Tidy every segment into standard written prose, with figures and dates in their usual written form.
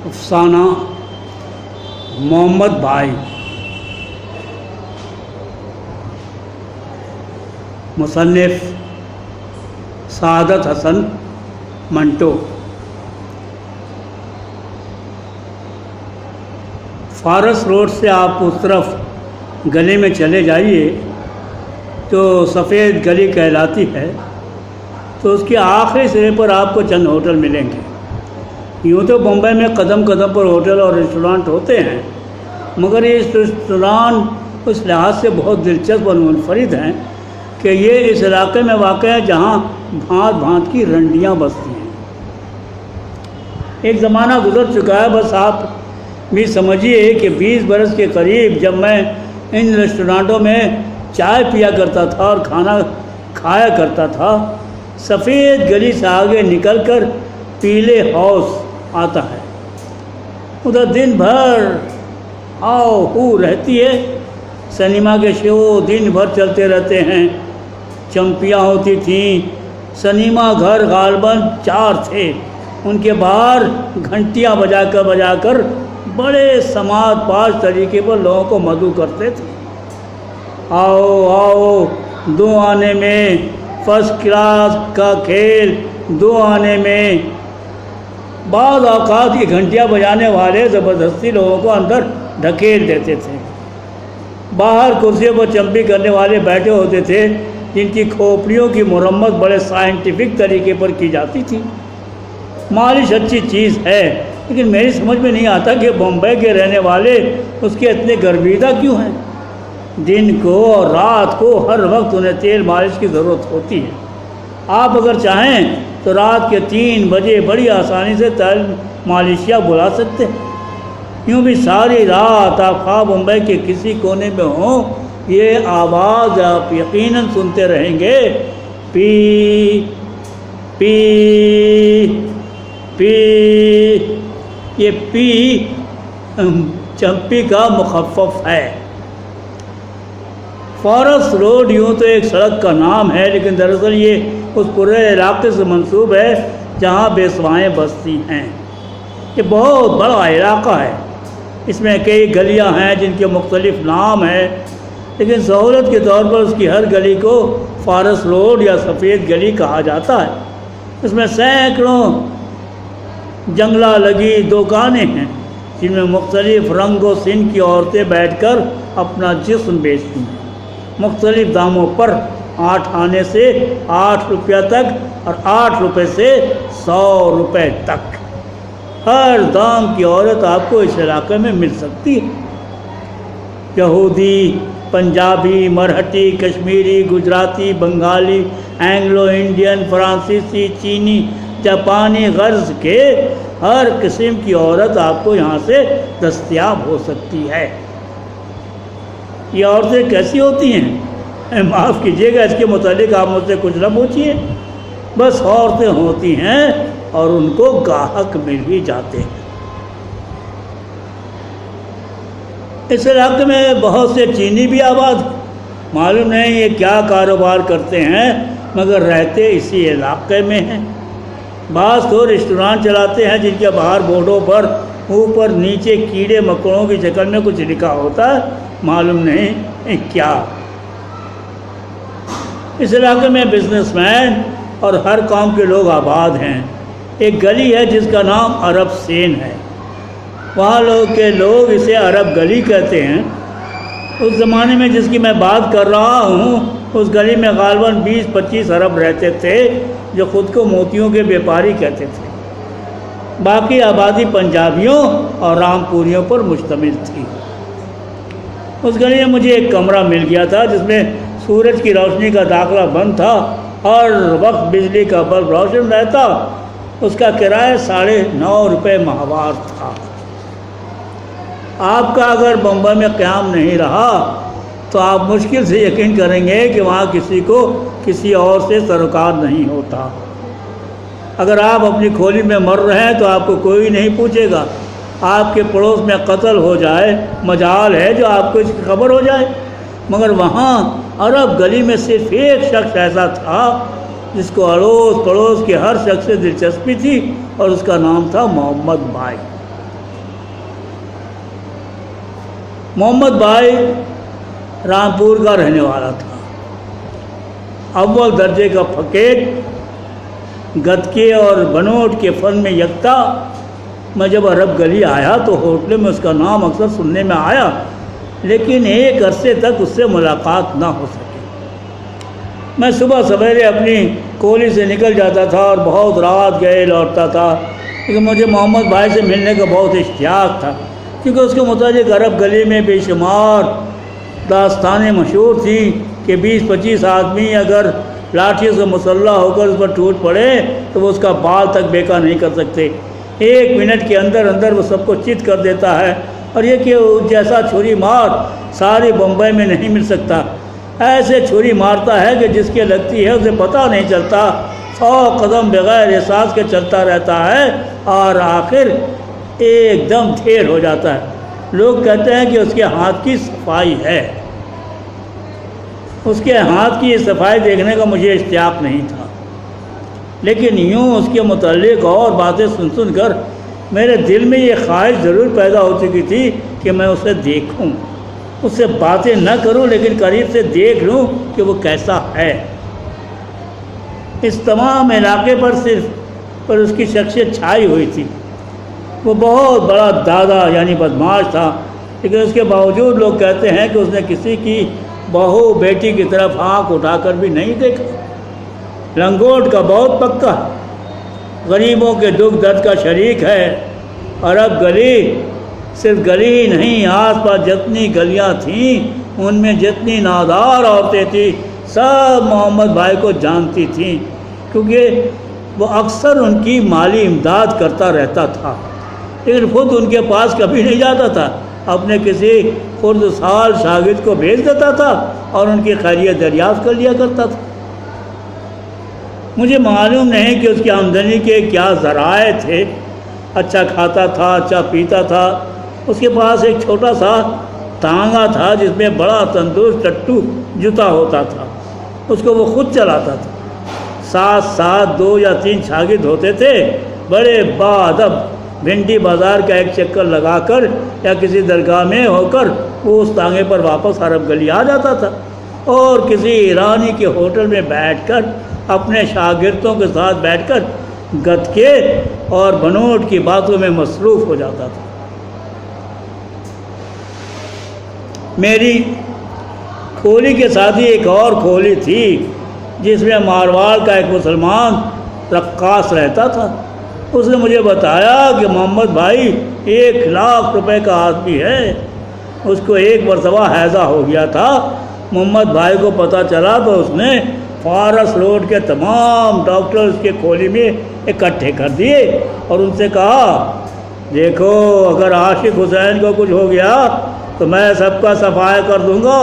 افسانہ محمد بھائی، مصنف سعادت حسن منٹو۔ فارس روڈ سے آپ اس طرف گلی میں چلے جائیے تو سفید گلی کہلاتی ہے، تو اس کے آخری سرے پر آپ کو چند ہوٹل ملیں گے۔ یوں تو بمبئی میں قدم قدم پر ہوٹل اور ریسٹورانٹ ہوتے ہیں، مگر یہ ریسٹورانٹ اس لحاظ سے بہت دلچسپ اور منفرد ہیں کہ یہ اس علاقے میں واقع ہے جہاں بھانت بھانت کی رنڈیاں بستی ہیں۔ ایک زمانہ گزر چکا ہے، بس آپ بھی سمجھیے کہ 20 برس کے قریب جب میں ان ریسٹورانٹوں میں چائے پیا کرتا تھا اور کھانا کھایا کرتا تھا، سفید گلی سے آگے نکل کر پیلے ہاؤس آتا ہے۔ ادھر دن بھر آؤ ہو رہتی ہے، سنیما کے شو دن بھر چلتے رہتے ہیں، چمپیاں ہوتی تھیں۔ سنیما گھر غالباً 4 تھے، ان کے باہر گھنٹیاں بجا کر بڑے سماعت پاش طریقے پر لوگوں کو مدعو کرتے تھے۔ آؤ آؤ، 2 آنے میں، فرسٹ کلاس کا کھیل 2 آنے میں۔ بعض اوقات یہ گھنٹیاں بجانے والے زبردستی لوگوں کو اندر دھکیل دیتے تھے۔ باہر کرسیوں پر چمپی کرنے والے بیٹھے ہوتے تھے، جن کی کھوپڑیوں کی مرمت بڑے سائنٹیفک طریقے پر کی جاتی تھی۔ مالش اچھی چیز ہے، لیکن میری سمجھ میں نہیں آتا کہ بمبئی کے رہنے والے اس کے اتنے گرویدہ کیوں ہیں۔ دن کو اور رات کو ہر وقت انہیں تیل مالش کی ضرورت ہوتی ہے۔ آپ اگر چاہیں تو رات کے 3 بجے بڑی آسانی سے تیل مالشیا بلا سکتے ہیں۔ یوں بھی ساری رات آپ خواہ بمبئی کے کسی کونے میں ہوں، یہ آواز آپ یقیناً سنتے رہیں گے، پی پی پی۔ یہ پی چمپی کا مخفف ہے۔ فارس روڈ یوں تو ایک سڑک کا نام ہے، لیکن دراصل یہ اس پورے علاقے سے منسوب ہے جہاں بیسوائیں بستی ہیں۔ یہ بہت بڑا علاقہ ہے، اس میں کئی گلیاں ہیں جن کے مختلف نام ہیں، لیکن سہولت کے طور پر اس کی ہر گلی کو فارس روڈ یا سفید گلی کہا جاتا ہے۔ اس میں سینکڑوں جنگلہ لگی دکانیں ہیں، جن میں مختلف رنگ و سن کی عورتیں بیٹھ کر اپنا جسم بیچتی ہیں، مختلف داموں پر، 8 آنے سے 8 روپیہ تک اور 8 روپے سے 100 روپے تک۔ ہر دام کی عورت آپ کو اس علاقے میں مل سکتی ہے۔ یہودی، پنجابی، مرہٹی، کشمیری، گجراتی، بنگالی، اینگلو انڈین، فرانسیسی، چینی، جاپانی غرض کے ہر قسم کی عورت آپ کو یہاں سے دستیاب ہو سکتی ہے۔ یہ عورتیں کیسی ہوتی ہیں؟ معاف کیجیے گا، اس کے متعلق آپ مجھ سے کچھ نہ پوچھیے، بس عورتیں ہوتی ہیں اور ان کو گاہک مل بھی جاتے ہیں۔ اس علاقے میں بہت سے چینی بھی آباد ہیں، معلوم نہیں یہ کیا کاروبار کرتے ہیں، مگر رہتے اسی علاقے میں ہیں۔ بعض تو ریسٹورانٹ چلاتے ہیں جن کے باہر بورڈوں پر اوپر نیچے کیڑے مکوڑوں کی شکل میں کچھ لکھا ہوتا ہے، معلوم نہیں کیا۔ اس علاقے میں بزنس مین اور ہر قوم کے لوگ آباد ہیں۔ ایک گلی ہے جس کا نام عرب سین ہے، وہاں لوگ اسے عرب گلی کہتے ہیں۔ اس زمانے میں جس کی میں بات کر رہا ہوں، اس گلی میں غالباً 20-25 عرب رہتے تھے جو خود کو موتیوں کے بیپاری کہتے تھے۔ باقی آبادی پنجابیوں اور رامپوریوں پر مشتمل تھی۔ اس گلی میں مجھے ایک کمرہ مل گیا تھا جس میں سورج کی روشنی کا داخلہ بند تھا، ہر وقت بجلی کا بلب روشن رہتا۔ اس کا کرایہ 9.5 روپے ماہوار تھا۔ آپ کا اگر بمبئی میں قیام نہیں رہا تو آپ مشکل سے یقین کریں گے کہ وہاں کسی کو کسی اور سے سروکار نہیں ہوتا۔ اگر آپ اپنی کھولی میں مر رہے ہیں تو آپ کو کوئی نہیں پوچھے گا۔ آپ کے پڑوس میں قتل ہو جائے، مجال ہے جو آپ کو اس کی خبر ہو جائے، مگر وہاں عرب گلی میں صرف ایک شخص ایسا تھا جس کو اڑوس پڑوس کے ہر شخص سے دلچسپی تھی، اور اس کا نام تھا محمد بھائی۔ محمد بھائی رامپور کا رہنے والا تھا، اول درجے کا فقیر، گتکے اور بنوٹ کے فن میں یکتا۔ میں جب عرب گلی آیا تو ہوٹل میں اس کا نام اکثر سننے میں آیا، لیکن ایک عرصے تک اس سے ملاقات نہ ہو سکی۔ میں صبح سویرے اپنی کولی سے نکل جاتا تھا اور بہت رات گئے لوٹتا تھا، لیکن مجھے محمد بھائی سے ملنے کا بہت اشتیاق تھا، کیونکہ اس کے متعلق عرب گلی میں بے شمار داستانیں مشہور تھیں کہ 20-25 آدمی اگر لاٹھی سے مسلح ہو کر اس پر ٹوٹ پڑے تو وہ اس کا بال تک بیکا نہیں کر سکتے، 1 منٹ کے اندر اندر وہ سب کو چت کر دیتا ہے، اور یہ کہ جیسا چھری مار ساری بمبئی میں نہیں مل سکتا، ایسے چھری مارتا ہے کہ جس کے لگتی ہے اسے پتہ نہیں چلتا، 100 قدم بغیر احساس کے چلتا رہتا ہے اور آخر ایک دم ڈھیر ہو جاتا ہے۔ لوگ کہتے ہیں کہ اس کے ہاتھ کی صفائی ہے، اس کے ہاتھ کی صفائی دیکھنے کا مجھے اشتیاق نہیں تھا، لیکن یوں اس کے متعلق اور باتیں سن کر میرے دل میں یہ خواہش ضرور پیدا ہو چکی تھی کہ میں اسے دیکھوں، اس سے باتیں نہ کروں لیکن قریب سے دیکھ لوں کہ وہ کیسا ہے۔ اس تمام علاقے پر اس کی شخصیت چھائی ہوئی تھی۔ وہ بہت بڑا دادا یعنی بدماش تھا، لیکن اس کے باوجود لوگ کہتے ہیں کہ اس نے کسی کی بہو بیٹی کی طرف آنکھ اٹھا کر بھی نہیں دیکھا۔ لنگوٹ کا بہت پکا، غریبوں کے دکھ درد کا شریک ہے۔ عرب گلی صرف گلی ہی نہیں، آس پاس جتنی گلیاں تھیں ان میں جتنی نادار عورتیں تھیں سب محمد بھائی کو جانتی تھیں، کیونکہ وہ اکثر ان کی مالی امداد کرتا رہتا تھا، لیکن خود ان کے پاس کبھی نہیں جاتا تھا، اپنے کسی خرد سال شاگرد کو بھیج دیتا تھا اور ان کی خیریت دریافت کر لیا کرتا تھا۔ مجھے معلوم نہیں کہ اس کی آمدنی کے کیا ذرائع تھے، اچھا کھاتا تھا، اچھا پیتا تھا۔ اس کے پاس ایک چھوٹا سا تانگا تھا جس میں بڑا تندرست ٹٹو جوتا ہوتا تھا، اس کو وہ خود چلاتا تھا۔ ساتھ 2 یا 3 شاگرد ہوتے تھے، بڑے باادب بھنڈی بازار کا ایک چکر لگا کر یا کسی درگاہ میں ہو کر وہ اس تانگے پر واپس عرب گلی آ جاتا تھا اور کسی ایرانی کے ہوٹل میں بیٹھ کر اپنے شاگردوں کے ساتھ بیٹھ کر گتکے اور بنوٹ کی باتوں میں مصروف ہو جاتا تھا۔ میری کھولی کے ساتھ ہی ایک اور کھولی تھی جس میں مارواڑ کا ایک مسلمان رقاص رہتا تھا۔ اس نے مجھے بتایا کہ محمد بھائی 1 لاکھ روپے کا آدمی ہے، اس کو ایک مرتبہ ہیضہ ہو گیا تھا۔ محمد بھائی کو پتہ چلا تو اس نے فارس روڈ کے تمام ڈاکٹر اس کے کھولی میں اکٹھے کر دیے اور ان سے کہا، دیکھو اگر عاشق حسین کو کچھ ہو گیا تو میں سب کا صفایا کر دوں گا۔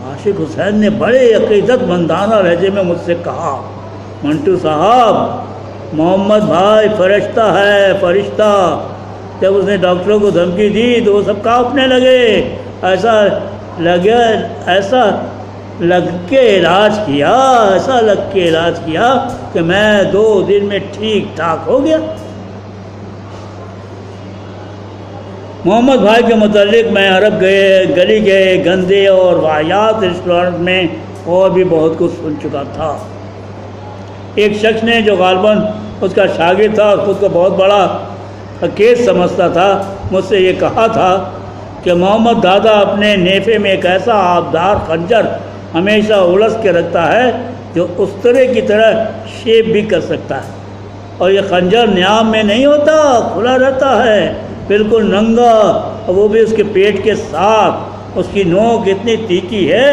عاشق حسین نے بڑے عقیدت مندانہ لہجے میں مجھ سے کہا، منٹو صاحب محمد بھائی فرشتہ ہے، فرشتہ۔ جب اس نے ڈاکٹروں کو دھمکی دی تو وہ سب کانپنے لگے، ایسا لگ کے علاج کیا کہ میں 2 دن میں ٹھیک ٹھاک ہو گیا۔ محمد بھائی کے متعلق میں عرب گلی گئے گندے اور واحیات ریسٹورنٹ میں اور بھی بہت کچھ سن چکا تھا۔ ایک شخص نے جو غالباً اس کا شاگرد تھا اور خود کو بہت بڑا کیس سمجھتا تھا، مجھ سے یہ کہا تھا کہ محمد دادا اپنے نیفے میں ایک ایسا آبدار خنجر ہمیشہ الجھ کے رکھتا ہے جو استرے کی طرح شیپ بھی کر سکتا ہے، اور یہ خنجر نیام میں نہیں ہوتا، کھلا رہتا ہے بالکل ننگا، اور وہ بھی اس کے پیٹ کے ساتھ۔ اس کی نوک اتنی تیکھی ہے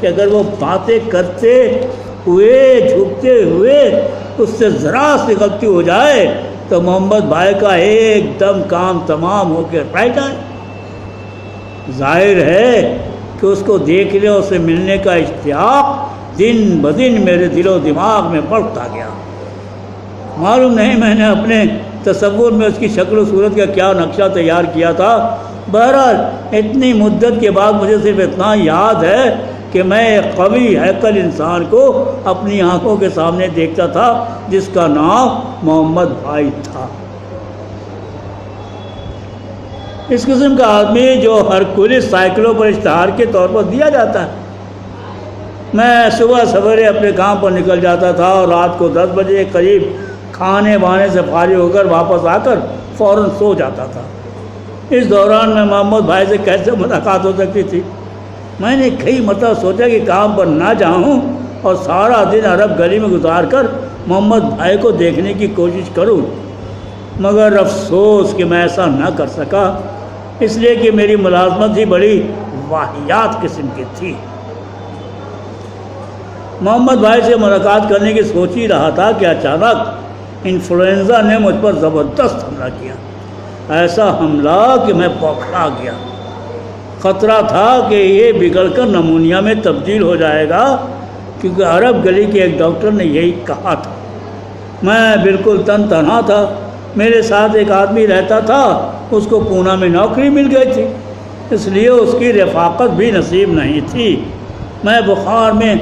کہ اگر وہ باتیں کرتے ہوئے جھکتے ہوئے اس سے ذرا سی غلطی ہو جائے تو محمد بھائی کا ایک دم کام تمام ہو کے رائٹ آئے۔ ظاہر ہے کہ اس کو دیکھنے اور اسے ملنے کا اشتیاق دن بدن میرے دل و دماغ میں بڑھتا گیا۔ معلوم نہیں میں نے اپنے تصور میں اس کی شکل و صورت کا کیا نقشہ تیار کیا تھا۔ بہرحال اتنی مدت کے بعد مجھے صرف اتنا یاد ہے کہ میں ایک قوی ہیکل انسان کو اپنی آنکھوں کے سامنے دیکھتا تھا جس کا نام محمد بھائی تھا۔ اس قسم کا آدمی جو ہرکولس سائیکلوں پر اشتہار کے طور پر دیا جاتا ہے۔ میں صبح سویرے اپنے کام پر نکل جاتا تھا اور رات کو 10 بجے کے قریب کھانے بانے سے فارغ ہو کر واپس آ کر فوراً سو جاتا تھا۔ اس دوران میں محمد بھائی سے کیسے ملاقات ہو سکتی تھی؟ میں نے کئی مرتبہ سوچا کہ کام پر نہ جاؤں اور سارا دن عرب گلی میں گزار کر محمد بھائی کو دیکھنے کی کوشش کروں، مگر افسوس کہ میں ایسا نہ کر سکا، اس لیے کہ میری ملازمت ہی بڑی واہیات قسم کی تھی۔ محمد بھائی سے ملاقات کرنے کی سوچ ہی رہا تھا کہ اچانک انفلوئنزا نے مجھ پر زبردست حملہ کیا، ایسا حملہ کہ میں بوکھلا گیا۔ خطرہ تھا کہ یہ بگڑ کر نمونیا میں تبدیل ہو جائے گا، کیونکہ عرب گلی کے ایک ڈاکٹر نے یہی کہا تھا۔ میں بالکل تنہا تھا، میرے ساتھ ایک آدمی رہتا تھا، اس کو پونا میں نوکری مل گئی تھی، اس لیے اس کی رفاقت بھی نصیب نہیں تھی۔ میں بخار میں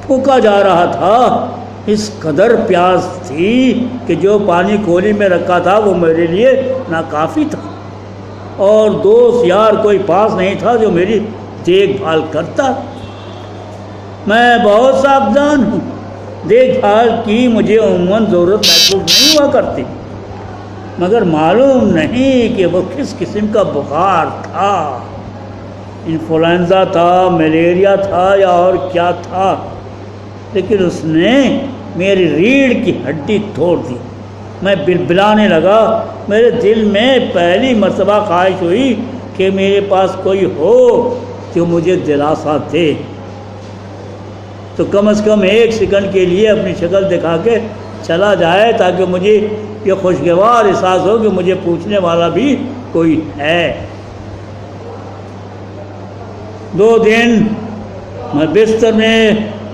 پھونکا جا رہا تھا، اس قدر پیاس تھی کہ جو پانی کولی میں رکھا تھا وہ میرے لیے ناکافی تھا، اور دوست یار کوئی پاس نہیں تھا جو میری دیکھ بھال کرتا۔ میں بہت ساودھان ہوں، دیکھ بھال کی مجھے عموماً ضرورت محسوس نہیں ہوا کرتی، مگر معلوم نہیں کہ وہ کس قسم کا بخار تھا، انفلوئنزا تھا، ملیریا تھا یا اور کیا تھا، لیکن اس نے میری ریڑھ کی ہڈی توڑ دی۔ میں بلبلانے لگا، میرے دل میں پہلی مرتبہ خواہش ہوئی کہ میرے پاس کوئی ہو جو مجھے دلاسا دے، تو کم از کم ایک سیکنڈ کے لیے اپنی شکل دکھا کے چلا جائے، تاکہ مجھے یہ خوشگوار احساس ہو کہ مجھے پوچھنے والا بھی کوئی ہے۔ 2 دن میں بستر میں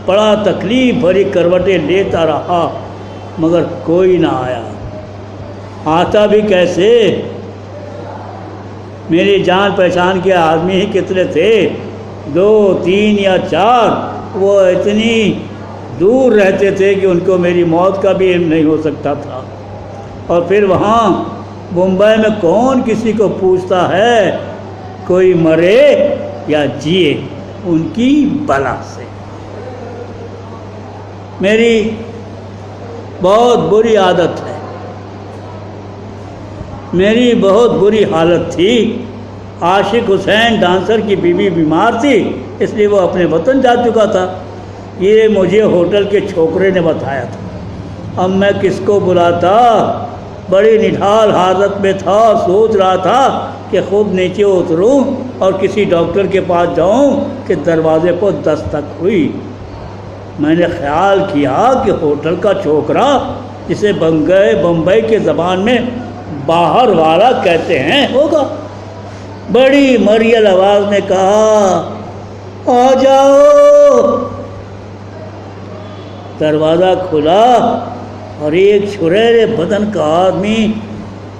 بڑا تکلیف بھری کروٹیں لیتا رہا، مگر کوئی نہ آیا۔ آتا بھی کیسے؟ میری جان پہچان کے آدمی ہی کتنے تھے، 2 3 یا 4، وہ اتنی دور رہتے تھے کہ ان کو میری موت کا بھی علم نہیں ہو سکتا تھا، اور پھر وہاں بمبئی میں کون کسی کو پوچھتا ہے کوئی مرے یا جیے ان کی بلا سے۔ میری بہت بری عادت ہے، میری بہت بری حالت تھی۔ عاشق حسین ڈانسر کی بیوی بیمار تھی، اس لیے وہ اپنے وطن جا چکا تھا، یہ مجھے ہوٹل کے چھوکرے نے بتایا تھا۔ اب میں کس کو بلاتا؟ بڑی نڈھال حالت میں تھا، سوچ رہا تھا کہ خود نیچے اتروں اور کسی ڈاکٹر کے پاس جاؤں کہ دروازے پر دستک ہوئی۔ میں نے خیال کیا کہ ہوٹل کا چھوکرا، جسے بمبئی کے زبان میں باہر والا کہتے ہیں، ہوگا۔ بڑی مریل آواز میں کہا، آ جاؤ۔ دروازہ کھلا اور ایک چھریرے بدن کا آدمی،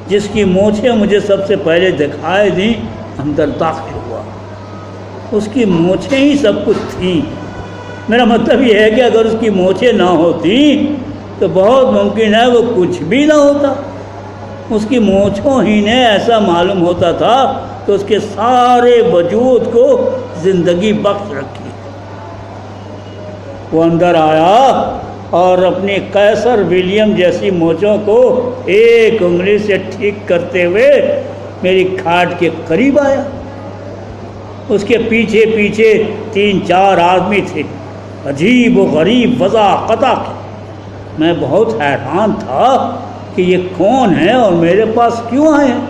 جس کی مونچھیں مجھے سب سے پہلے دکھائی دیں، اندر داخل ہوا۔ اس کی مونچھیں ہی سب کچھ تھیں۔ میرا مطلب یہ ہے کہ اگر اس کی مونچھیں نہ ہوتی تو بہت ممکن ہے وہ کچھ بھی نہ ہوتا۔ اس کی مونچھوں ہی نے ایسا معلوم ہوتا تھا کہ اس کے سارے وجود کو زندگی بخش رکھی۔ وہ اندر آیا اور اپنی قیصر ولیم جیسی مونچھوں کو ایک انگلی سے ٹھیک کرتے ہوئے میری کھاٹ کے قریب آیا۔ اس کے پیچھے پیچھے 3 4 آدمی تھے، عجیب و غریب وضاحتہ کے۔ میں بہت حیران تھا کہ یہ کون ہیں اور میرے پاس کیوں آئے ہیں۔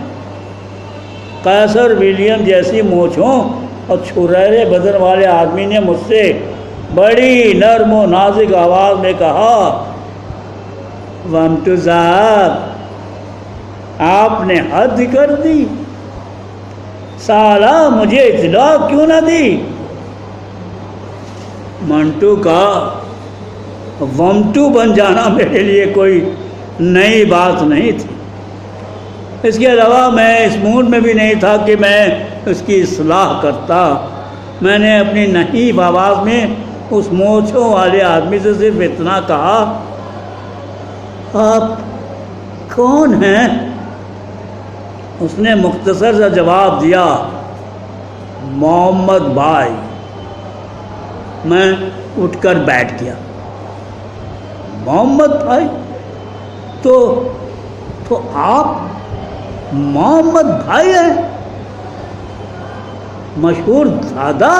قیصر ولیم جیسی مونچھوں اور چھریرے بدن والے آدمی نے مجھ سے بڑی نرم و نازک آواز میں کہا، ومٹو صاحب، آپ نے حد کر دی، سالہ مجھے اطلاع کیوں نہ دی۔ منٹو کا ومٹو بن جانا میرے لیے کوئی نئی بات نہیں تھی۔ اس کے علاوہ میں اس موڈ میں بھی نہیں تھا کہ میں اس کی اصلاح کرتا۔ میں نے اپنی نحیف آواز میں اس مونچھوں والے آدمی سے صرف اتنا کہا، آپ کون ہیں؟ اس نے مختصر سا جواب دیا، محمد بھائی۔ میں اٹھ کر بیٹھ گیا۔ محمد بھائی؟ تو آپ محمد بھائی ہیں، مشہور دادا؟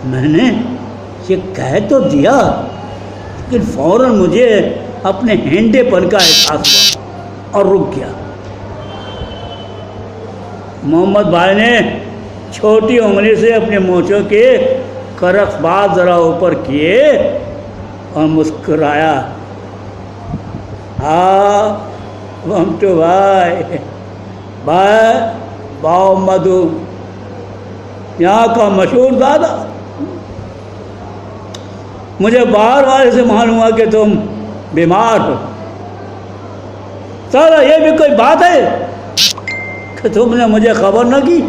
میں نے یہ کہہ تو دیا، لیکن فوراً مجھے اپنے ہینڈے پن کا احساس ہوا اور رک گیا۔ محمد بھائی نے چھوٹی انگلی سے اپنے مونچھوں کے کرخ بات ذرا اوپر کیے اور مسکرایا۔ ہاں منٹو بھائی، محمد یہاں کا مشہور دادا۔ مجھے بار بار اسے معلوم ہوا کہ تم بیمار ہو۔ سارا یہ بھی کوئی بات ہے کہ تم نے مجھے خبر نہ کی؟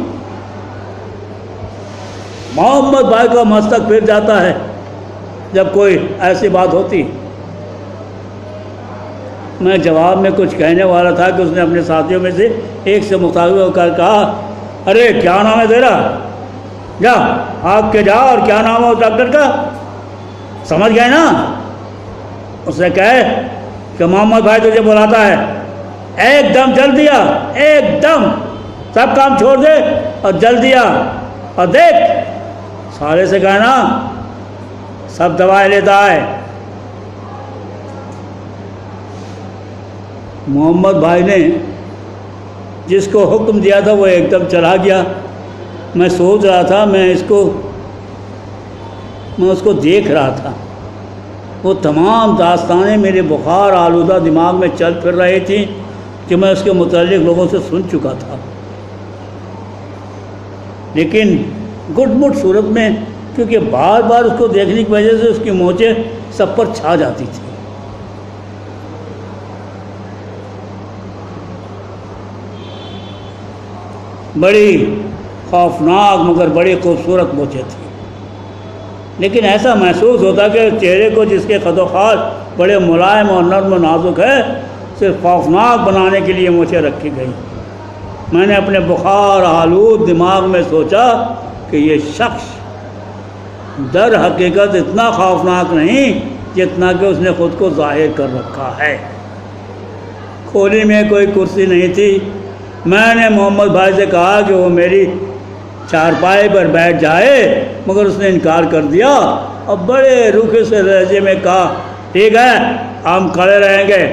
محمد بھائی کا مستک پھر جاتا ہے جب کوئی ایسی بات ہوتی۔ میں جواب میں کچھ کہنے والا تھا کہ اس نے اپنے ساتھیوں میں سے ایک سے مخاطب ہو کر کہا، ارے کیا نام ہے تیرا؟ جا آپ کے جا، اور کیا نام ہے اس ڈاکٹر کا؟ سمجھ گئے نا؟ اس نے کہے کہ محمد بھائی تجھے بلاتا ہے۔ ایک دم جلدی آ، ایک دم سب کام چھوڑ دے اور جلدی آ، اور دیکھ سارے سے کہنا سب دوائیں لیتا ہے۔ محمد بھائی نے جس کو حکم دیا تھا وہ ایک دم چلا گیا۔ میں سوچ رہا تھا، میں اس کو دیکھ رہا تھا۔ وہ تمام داستانیں میرے بخار آلودہ دماغ میں چل پھر رہی تھیں کہ میں اس کے متعلق لوگوں سے سن چکا تھا، لیکن گٹ مٹ صورت میں، کیونکہ بار بار اس کو دیکھنے کی وجہ سے اس کی مونچھیں سب پر چھا جاتی تھی۔ بڑی خوفناک مگر بڑی خوبصورت مونچھیں تھیں، لیکن ایسا محسوس ہوتا کہ چہرے کو، جس کے خد و خال بڑے ملائم اور نرم و نازک ہے، صرف خوفناک بنانے کے لیے مونچھیں رکھی گئی۔ میں نے اپنے بخار آلود دماغ میں سوچا کہ یہ شخص در حقیقت اتنا خوفناک نہیں جتنا کہ اس نے خود کو ظاہر کر رکھا ہے۔ کھولی میں کوئی کرسی نہیں تھی۔ میں نے محمد بھائی سے کہا کہ وہ میری چارپائی پر بیٹھ جائے، مگر اس نے انکار کر دیا اور بڑے روکھے سے لہجے میں کہا، ٹھیک ہے ہم کھڑے رہیں گے۔